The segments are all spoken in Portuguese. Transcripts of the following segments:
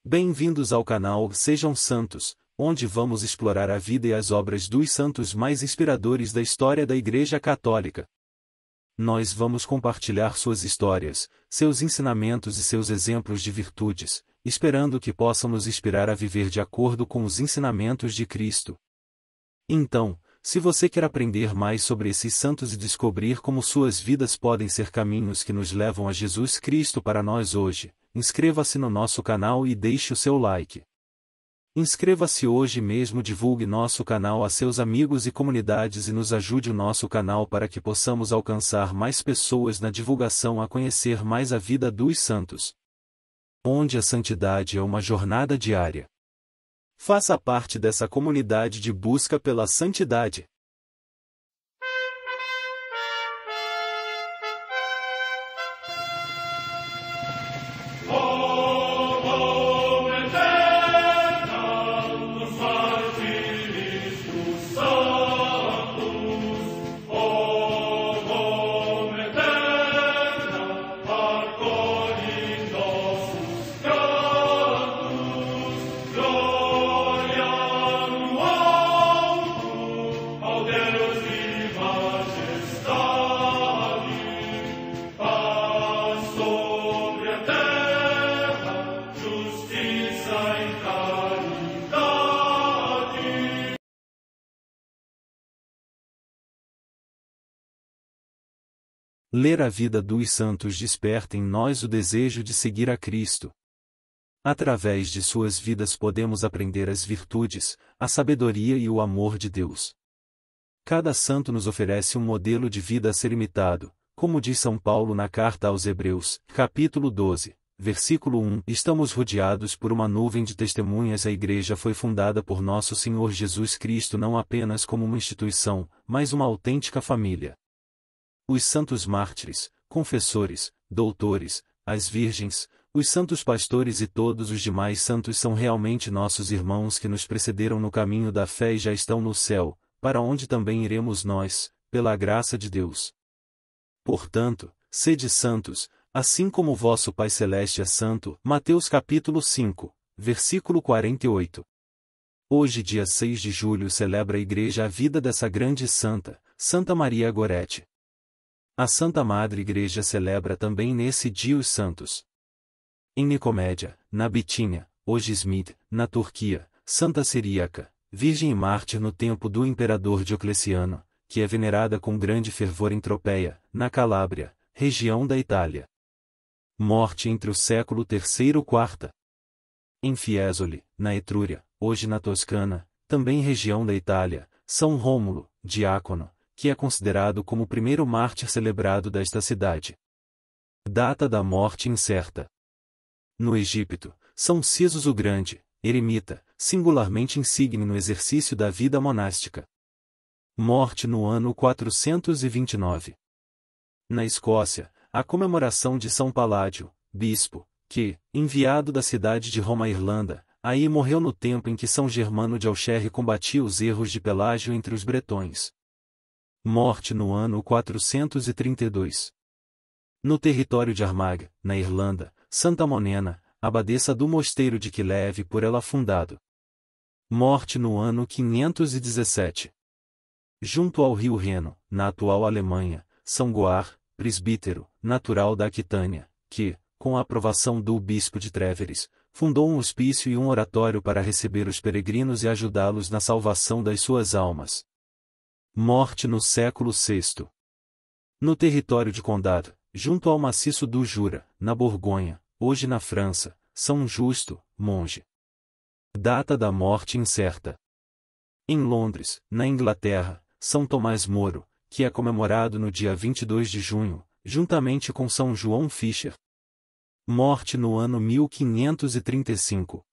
Bem-vindos ao canal Sejam Santos, onde vamos explorar a vida e as obras dos santos mais inspiradores da história da Igreja Católica. Nós vamos compartilhar suas histórias, seus ensinamentos e seus exemplos de virtudes, esperando que possam nos inspirar a viver de acordo com os ensinamentos de Cristo. Então, se você quer aprender mais sobre esses santos e descobrir como suas vidas podem ser caminhos que nos levam a Jesus Cristo para nós hoje, inscreva-se no nosso canal e deixe o seu like. Inscreva-se hoje mesmo, divulgue nosso canal a seus amigos e comunidades e nos ajude o nosso canal para que possamos alcançar mais pessoas na divulgação a conhecer mais a vida dos santos. Onde a santidade é uma jornada diária. Faça parte dessa comunidade de busca pela santidade. Ler a vida dos santos desperta em nós o desejo de seguir a Cristo. Através de suas vidas podemos aprender as virtudes, a sabedoria e o amor de Deus. Cada santo nos oferece um modelo de vida a ser imitado, como diz São Paulo na carta aos Hebreus, capítulo 12, versículo 1. Estamos rodeados por uma nuvem de testemunhas. A Igreja foi fundada por nosso Senhor Jesus Cristo não apenas como uma instituição, mas uma autêntica família. Os santos mártires, confessores, doutores, as virgens, os santos pastores e todos os demais santos são realmente nossos irmãos que nos precederam no caminho da fé e já estão no céu, para onde também iremos nós, pela graça de Deus. Portanto, sede santos, assim como o vosso Pai Celeste é santo. Mateus capítulo 5, versículo 48. Hoje, dia 6 de julho, celebra a Igreja a vida dessa grande santa, Santa Maria Gorete. A Santa Madre Igreja celebra também nesse dia os santos. Em Nicomédia, na Bitínia, hoje Izmit, na Turquia, Santa Ciríaca, virgem e mártir no tempo do imperador Diocleciano, que é venerada com grande fervor em Tropeia, na Calábria, região da Itália. Morte entre o século III e IV. Em Fiesole, na Etrúria, hoje na Toscana, também região da Itália, São Rômulo, diácono, que é considerado como o primeiro mártir celebrado desta cidade. Data da morte incerta. No Egito, São Cisos o Grande, eremita, singularmente insigne no exercício da vida monástica. Morte no ano 429. Na Escócia, a comemoração de São Paládio, bispo, que, enviado da cidade de Roma à Irlanda, aí morreu no tempo em que São Germano de Auxerre combatia os erros de Pelágio entre os bretões. Morte no ano 432. No território de Armagh, na Irlanda, Santa Monena, abadesa do mosteiro de Kileve por ela fundado. Morte no ano 517. Junto ao rio Reno, na atual Alemanha, São Goar, presbítero, natural da Aquitânia, que, com a aprovação do bispo de Tréveres, fundou um hospício e um oratório para receber os peregrinos e ajudá-los na salvação das suas almas. Morte no século VI. No território de Condado, junto ao maciço do Jura, na Borgonha, hoje na França, São Justo, monge. Data da morte incerta. Em Londres, na Inglaterra, São Tomás Moro, que é comemorado no dia 22 de junho, juntamente com São João Fisher. Morte no ano 1535.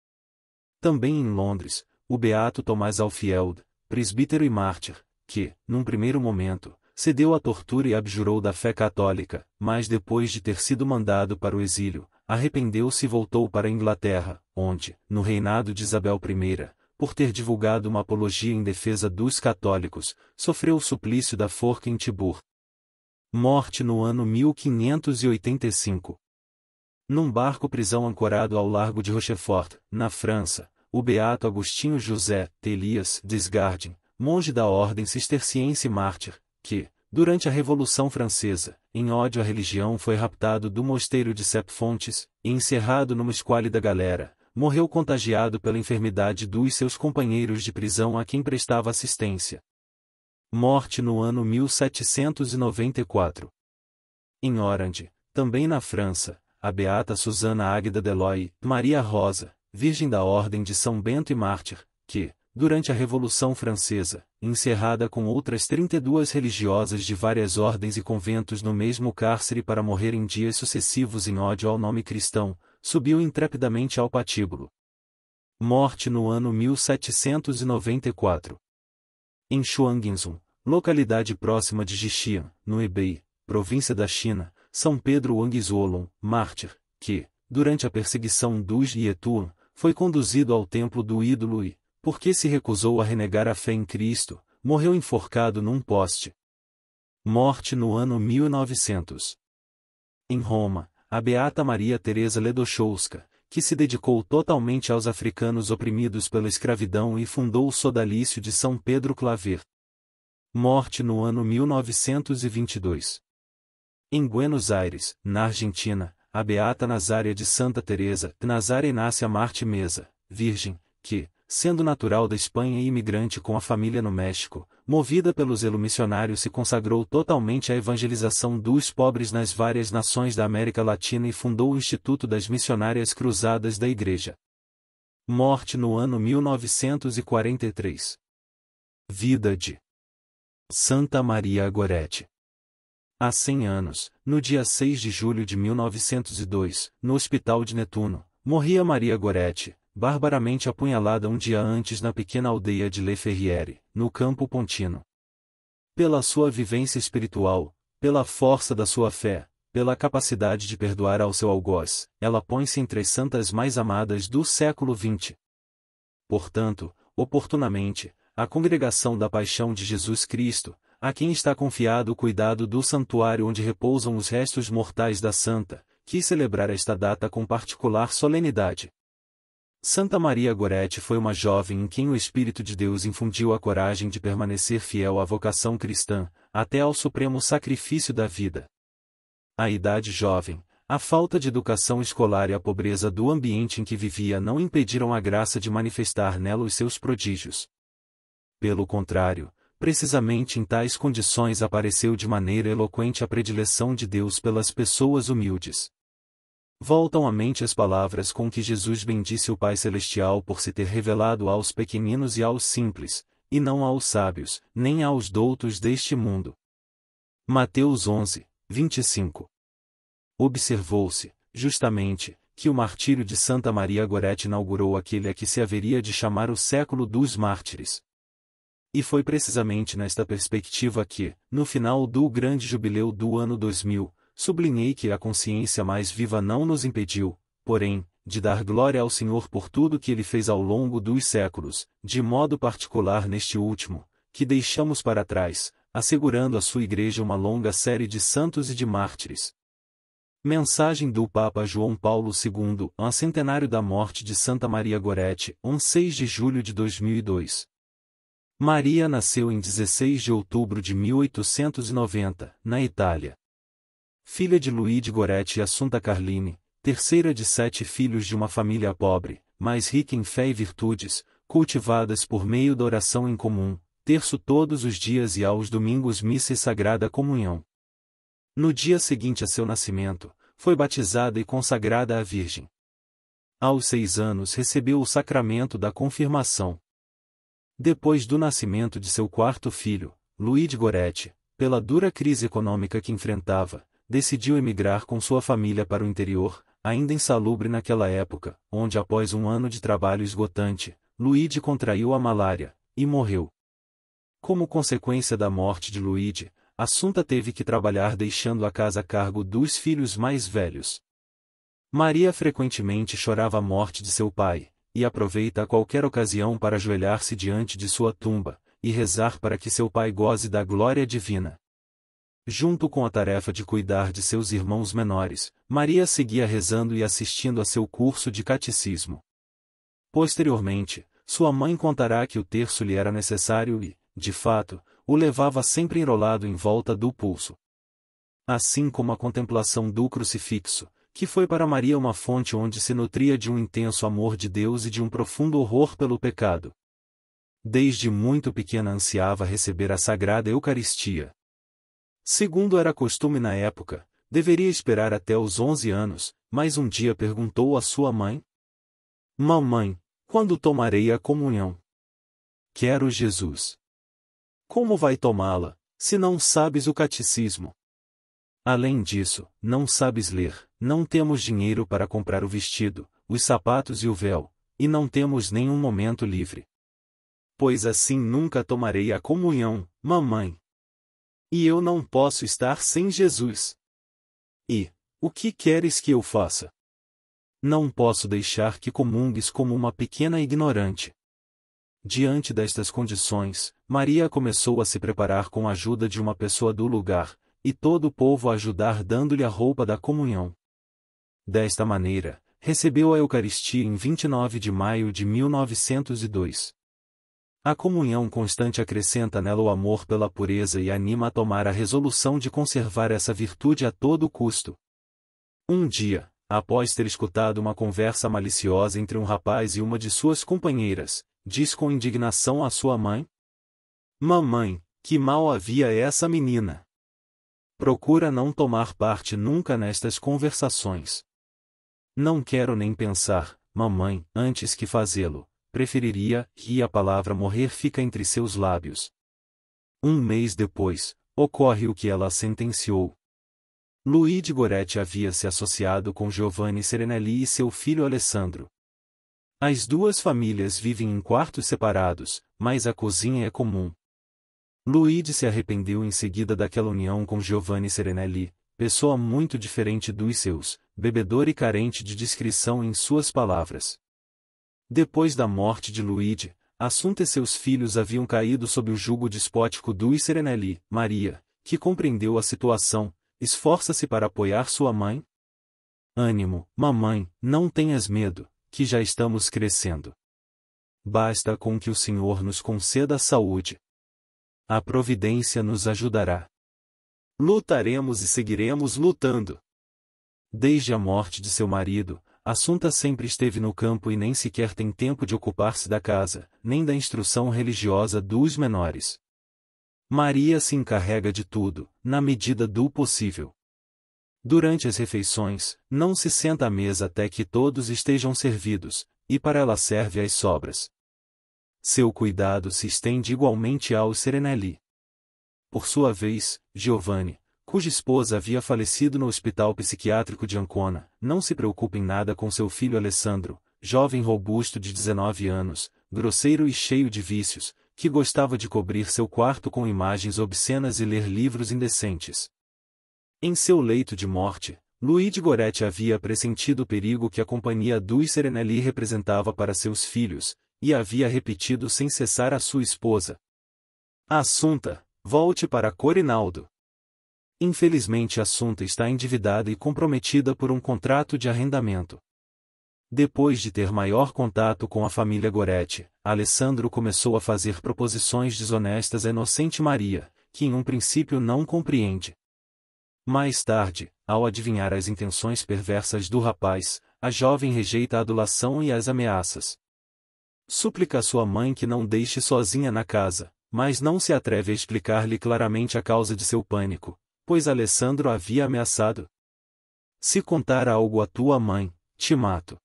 Também em Londres, o beato Tomás Alfield, presbítero e mártir, que, num primeiro momento, cedeu à tortura e abjurou da fé católica, mas depois de ter sido mandado para o exílio, arrependeu-se e voltou para a Inglaterra, onde, no reinado de Isabel I, por ter divulgado uma apologia em defesa dos católicos, sofreu o suplício da forca em Tibur. Morte no ano 1585. Num barco-prisão ancorado ao largo de Rochefort, na França, o beato Agostinho José Elias Desgardins, monge da ordem cisterciense mártir, que, durante a Revolução Francesa, em ódio à religião foi raptado do mosteiro de Sepfontes, e encerrado numa esquálida galera, morreu contagiado pela enfermidade dos seus companheiros de prisão a quem prestava assistência. Morte no ano 1794. Em Orange, também na França, a beata Susana Águeda Deloy, Maria Rosa, Virgem da Ordem de São Bento e mártir, que, durante a Revolução Francesa, encerrada com outras 32 religiosas de várias ordens e conventos no mesmo cárcere para morrer em dias sucessivos em ódio ao nome cristão, subiu intrepidamente ao patíbulo. Morte no ano 1794. Em Shuangzhou, localidade próxima de Jixian, no Hebei, província da China, São Pedro Wangzuolong, mártir, que, durante a perseguição dos Yetuan, foi conduzido ao templo do ídolo e, porque se recusou a renegar a fé em Cristo, morreu enforcado num poste. Morte no ano 1900. Em Roma, a beata Maria Teresa Ledochowska, que se dedicou totalmente aos africanos oprimidos pela escravidão e fundou o sodalício de São Pedro Claver. Morte no ano 1922. Em Buenos Aires, na Argentina, a beata Nazária de Santa Teresa, Nazária Inácia Marte Mesa, virgem, que, sendo natural da Espanha e imigrante com a família no México, movida pelo zelo missionário se consagrou totalmente à evangelização dos pobres nas várias nações da América Latina e fundou o Instituto das Missionárias Cruzadas da Igreja. Morte no ano 1943. Vida de Santa Maria Goretti. Há 100 anos, no dia 6 de julho de 1902, no Hospital de Netuno, morria Maria Goretti, barbaramente apunhalada um dia antes na pequena aldeia de Le Ferriere, no Campo Pontino. Pela sua vivência espiritual, pela força da sua fé, pela capacidade de perdoar ao seu algoz, ela põe-se entre as santas mais amadas do século XX. Portanto, oportunamente, a Congregação da Paixão de Jesus Cristo, a quem está confiado o cuidado do santuário onde repousam os restos mortais da santa, quis celebrar esta data com particular solenidade. Santa Maria Goretti foi uma jovem em quem o Espírito de Deus infundiu a coragem de permanecer fiel à vocação cristã, até ao supremo sacrifício da vida. A idade jovem, a falta de educação escolar e a pobreza do ambiente em que vivia não impediram a graça de manifestar nela os seus prodígios. Pelo contrário, precisamente em tais condições apareceu de maneira eloquente a predileção de Deus pelas pessoas humildes. Voltam à mente as palavras com que Jesus bendisse o Pai Celestial por se ter revelado aos pequeninos e aos simples, e não aos sábios, nem aos doutos deste mundo. Mateus 11, 25. Observou-se, justamente, que o martírio de Santa Maria Goretti inaugurou aquele a que se haveria de chamar o século dos mártires. E foi precisamente nesta perspectiva que, no final do grande jubileu do ano 2000, sublinhei que a consciência mais viva não nos impediu, porém, de dar glória ao Senhor por tudo que Ele fez ao longo dos séculos, de modo particular neste último, que deixamos para trás, assegurando à sua Igreja uma longa série de santos e de mártires. Mensagem do Papa João Paulo II, ao centenário da morte de Santa Maria Goretti, 6 de julho de 2002. Maria nasceu em 16 de outubro de 1890, na Itália. Filha de Luigi Goretti e Assunta Carlini, terceira de 7 filhos de uma família pobre, mas rica em fé e virtudes, cultivadas por meio da oração em comum, terço todos os dias e aos domingos missa e sagrada comunhão. No dia seguinte a seu nascimento, foi batizada e consagrada à Virgem. Aos 6 anos recebeu o sacramento da confirmação. Depois do nascimento de seu quarto filho, Luigi Goretti, pela dura crise econômica que enfrentava, decidiu emigrar com sua família para o interior, ainda insalubre naquela época, onde após um ano de trabalho esgotante, Luigi contraiu a malária, e morreu. Como consequência da morte de Luigi, Assunta teve que trabalhar deixando a casa a cargo dos filhos mais velhos. Maria frequentemente chorava a morte de seu pai, e aproveita a qualquer ocasião para ajoelhar-se diante de sua tumba, e rezar para que seu pai goze da glória divina. Junto com a tarefa de cuidar de seus irmãos menores, Maria seguia rezando e assistindo a seu curso de catecismo. Posteriormente, sua mãe contará que o terço lhe era necessário e, de fato, o levava sempre enrolado em volta do pulso. Assim como a contemplação do crucifixo, que foi para Maria uma fonte onde se nutria de um intenso amor de Deus e de um profundo horror pelo pecado. Desde muito pequena ansiava receber a Sagrada Eucaristia. Segundo era costume na época, deveria esperar até os 11 anos, mas um dia perguntou à sua mãe: Mamãe, quando tomarei a comunhão? Quero Jesus. Como vai tomá-la, se não sabes o catecismo? Além disso, não sabes ler, não temos dinheiro para comprar o vestido, os sapatos e o véu, e não temos nenhum momento livre. Pois assim nunca tomarei a comunhão, mamãe. E eu não posso estar sem Jesus. E, o que queres que eu faça? Não posso deixar que comungues como uma pequena ignorante. Diante destas condições, Maria começou a se preparar com a ajuda de uma pessoa do lugar, e todo o povo a ajudar dando-lhe a roupa da comunhão. Desta maneira, recebeu a Eucaristia em 29 de maio de 1902. A comunhão constante acrescenta nela o amor pela pureza e anima a tomar a resolução de conservar essa virtude a todo custo. Um dia, após ter escutado uma conversa maliciosa entre um rapaz e uma de suas companheiras, diz com indignação à sua mãe: Mamãe, que mal havia essa menina! Procura não tomar parte nunca nestas conversações. Não quero nem pensar, mamãe, antes que fazê-lo. Preferiria, e a palavra morrer fica entre seus lábios. Um mês depois, ocorre o que ela sentenciou. Luigi Goretti havia se associado com Giovanni Serenelli e seu filho Alessandro. As duas famílias vivem em quartos separados, mas a cozinha é comum. Luigi se arrependeu em seguida daquela união com Giovanni Serenelli, pessoa muito diferente dos seus, bebedor e carente de discrição em suas palavras. Depois da morte de Luigi, Assunta e seus filhos haviam caído sob o jugo despótico dos Serenelli. Maria, que compreendeu a situação, esforça-se para apoiar sua mãe. Ânimo, mamãe, não tenhas medo, que já estamos crescendo. Basta com que o Senhor nos conceda a saúde. A providência nos ajudará. Lutaremos e seguiremos lutando. Desde a morte de seu marido, Assunta sempre esteve no campo e nem sequer tem tempo de ocupar-se da casa, nem da instrução religiosa dos menores. Maria se encarrega de tudo, na medida do possível. Durante as refeições, não se senta à mesa até que todos estejam servidos, e para ela serve as sobras. Seu cuidado se estende igualmente aos Serenelli. Por sua vez, Giovanni, cuja esposa havia falecido no hospital psiquiátrico de Ancona, não se preocupa em nada com seu filho Alessandro, jovem robusto de 19 anos, grosseiro e cheio de vícios, que gostava de cobrir seu quarto com imagens obscenas e ler livros indecentes. Em seu leito de morte, Luigi Goretti havia pressentido o perigo que a companhia dos Serenelli representava para seus filhos, e havia repetido sem cessar à sua esposa: Assunta, volte para Corinaldo. Infelizmente Assunta está endividada e comprometida por um contrato de arrendamento. Depois de ter maior contato com a família Goretti, Alessandro começou a fazer proposições desonestas à inocente Maria, que em um princípio não compreende. Mais tarde, ao adivinhar as intenções perversas do rapaz, a jovem rejeita a adulação e as ameaças. Súplica a sua mãe que não deixe sozinha na casa, mas não se atreve a explicar-lhe claramente a causa de seu pânico, pois Alessandro havia ameaçado: se contar algo à tua mãe, te mato.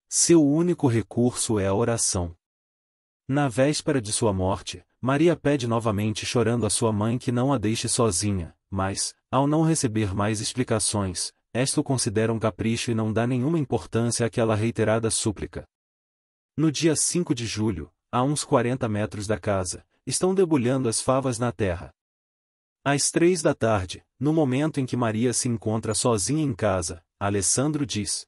Seu único recurso é a oração. Na véspera de sua morte, Maria pede novamente chorando a sua mãe que não a deixe sozinha, mas, ao não receber mais explicações, esta o considera um capricho e não dá nenhuma importância àquela reiterada súplica. No dia 5 de julho, a uns 40 metros da casa, estão debulhando as favas na terra. Às 3 da tarde, no momento em que Maria se encontra sozinha em casa, Alessandro diz: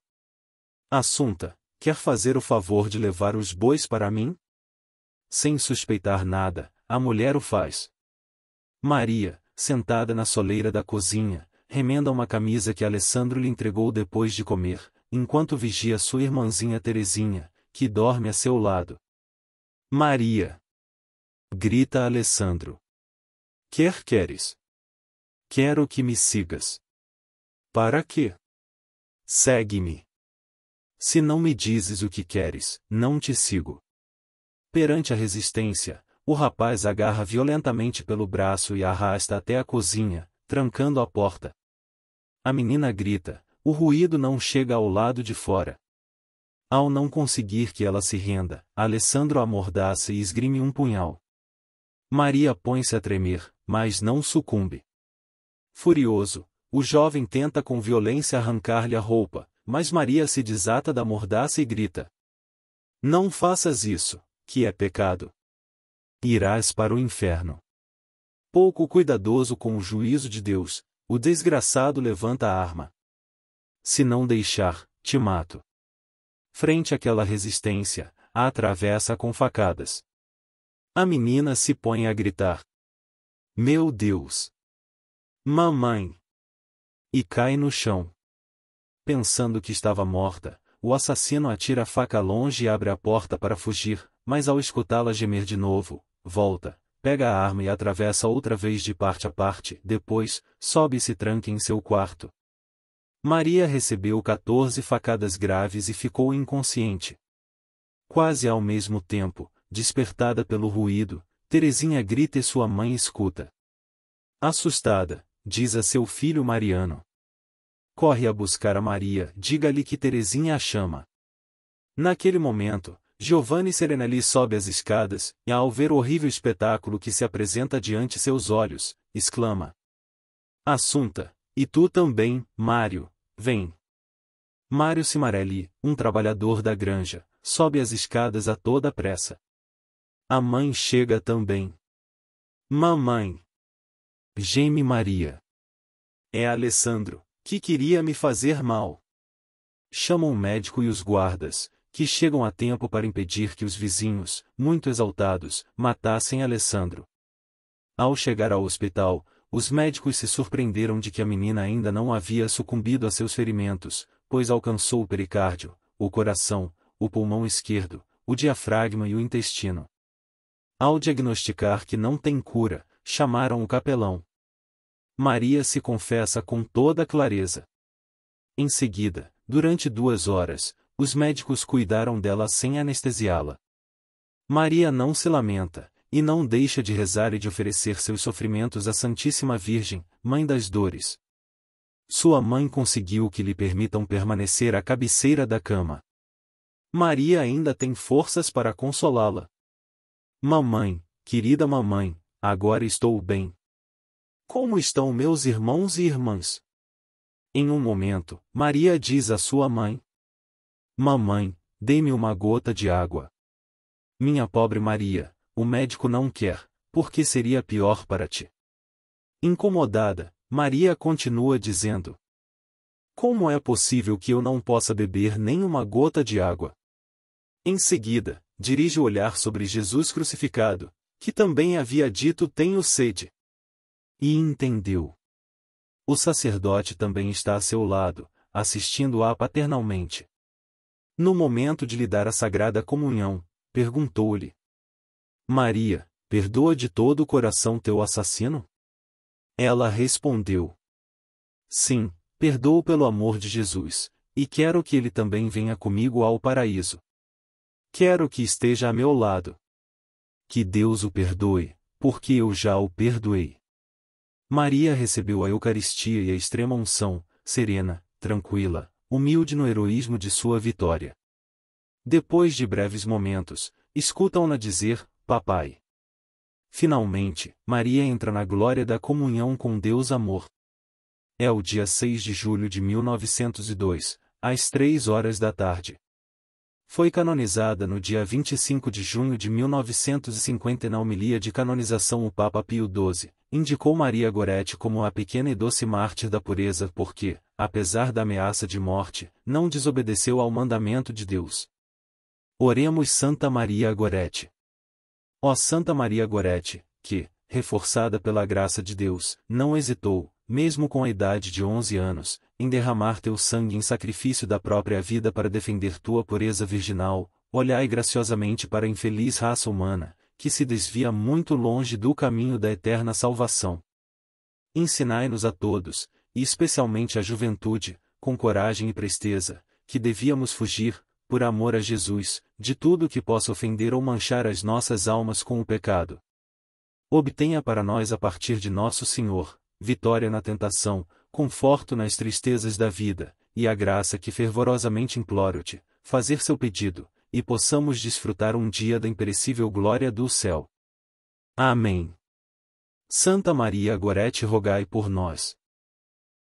Assunta, quer fazer o favor de levar os bois para mim? Sem suspeitar nada, a mulher o faz. Maria, sentada na soleira da cozinha, remenda uma camisa que Alessandro lhe entregou depois de comer, enquanto vigia sua irmãzinha Terezinha, que dorme a seu lado. Maria! Grita Alessandro. Queres? Quero que me sigas. Para quê? Segue-me. Se não me dizes o que queres, não te sigo. Perante a resistência, o rapaz agarra violentamente pelo braço e a arrasta até a cozinha, trancando a porta. A menina grita, o ruído não chega ao lado de fora. Ao não conseguir que ela se renda, Alessandro amordaça e esgrime um punhal. Maria põe-se a tremer, mas não sucumbe. Furioso, o jovem tenta com violência arrancar-lhe a roupa, mas Maria se desata da mordaça e grita: Não faças isso, que é pecado. Irás para o inferno. Pouco cuidadoso com o juízo de Deus, o desgraçado levanta a arma. Se não deixar, te mato. Frente àquela resistência, a atravessa com facadas. A menina se põe a gritar: Meu Deus! Mamãe! E cai no chão. Pensando que estava morta, o assassino atira a faca longe e abre a porta para fugir, mas ao escutá-la gemer de novo, volta, pega a arma e atravessa outra vez de parte a parte, depois, sobe e se tranca em seu quarto. Maria recebeu 14 facadas graves e ficou inconsciente. Quase ao mesmo tempo, despertada pelo ruído, Terezinha grita e sua mãe escuta. Assustada, diz a seu filho Mariano: Corre a buscar a Maria, diga-lhe que Terezinha a chama. Naquele momento, Giovanni Serenelli sobe as escadas, e ao ver o horrível espetáculo que se apresenta diante seus olhos, exclama: Assunta, e tu também, Mário, vem. Mário Cimarelli, um trabalhador da granja, sobe as escadas a toda pressa. A mãe chega também. Mamãe! Geme Maria. É Alessandro, que queria me fazer mal. Chamam o médico e os guardas, que chegam a tempo para impedir que os vizinhos, muito exaltados, matassem Alessandro. Ao chegar ao hospital, os médicos se surpreenderam de que a menina ainda não havia sucumbido a seus ferimentos, pois alcançou o pericárdio, o coração, o pulmão esquerdo, o diafragma e o intestino. Ao diagnosticar que não tem cura, chamaram o capelão. Maria se confessa com toda clareza. Em seguida, durante 2 horas, os médicos cuidaram dela sem anestesiá-la. Maria não se lamenta, e não deixa de rezar e de oferecer seus sofrimentos à Santíssima Virgem, Mãe das Dores. Sua mãe conseguiu que lhe permitam permanecer à cabeceira da cama. Maria ainda tem forças para consolá-la. Mamãe, querida mamãe, agora estou bem. Como estão meus irmãos e irmãs? Em um momento, Maria diz à sua mãe: Mamãe, dê-me uma gota de água. Minha pobre Maria, o médico não quer, porque seria pior para ti. Incomodada, Maria continua dizendo: Como é possível que eu não possa beber nem uma gota de água? Em seguida, dirige o olhar sobre Jesus crucificado, que também havia dito: Tenho sede. E entendeu. O sacerdote também está a seu lado, assistindo-a paternalmente. No momento de lhe dar a Sagrada Comunhão, perguntou-lhe: Maria, perdoa de todo o coração teu assassino? Ela respondeu: Sim, perdoo pelo amor de Jesus, e quero que ele também venha comigo ao paraíso. Quero que esteja a meu lado. Que Deus o perdoe, porque eu já o perdoei. Maria recebeu a Eucaristia e a extrema-unção, serena, tranquila, humilde no heroísmo de sua vitória. Depois de breves momentos, escutam-na dizer: Papai. Finalmente, Maria entra na glória da comunhão com Deus Amor. É o dia 6 de julho de 1902, às 3 horas da tarde. Foi canonizada no dia 25 de junho de 1950 e na homilia de canonização o Papa Pio XII, indicou Maria Goretti como a pequena e doce mártir da pureza porque, apesar da ameaça de morte, não desobedeceu ao mandamento de Deus. Oremos Santa Maria Goretti. Ó Santa Maria Goretti, que, reforçada pela graça de Deus, não hesitou, mesmo com a idade de 11 anos, em derramar teu sangue em sacrifício da própria vida para defender tua pureza virginal. Olhai graciosamente para a infeliz raça humana, que se desvia muito longe do caminho da eterna salvação. Ensinai-nos a todos, e especialmente à juventude, com coragem e presteza, que devíamos fugir, por amor a Jesus, de tudo que possa ofender ou manchar as nossas almas com o pecado. Obtenha para nós a partir de nosso Senhor, vitória na tentação, conforto nas tristezas da vida, e a graça que fervorosamente imploro-te, fazer seu pedido, e possamos desfrutar um dia da imperecível glória do céu. Amém. Santa Maria Gorete, rogai por nós.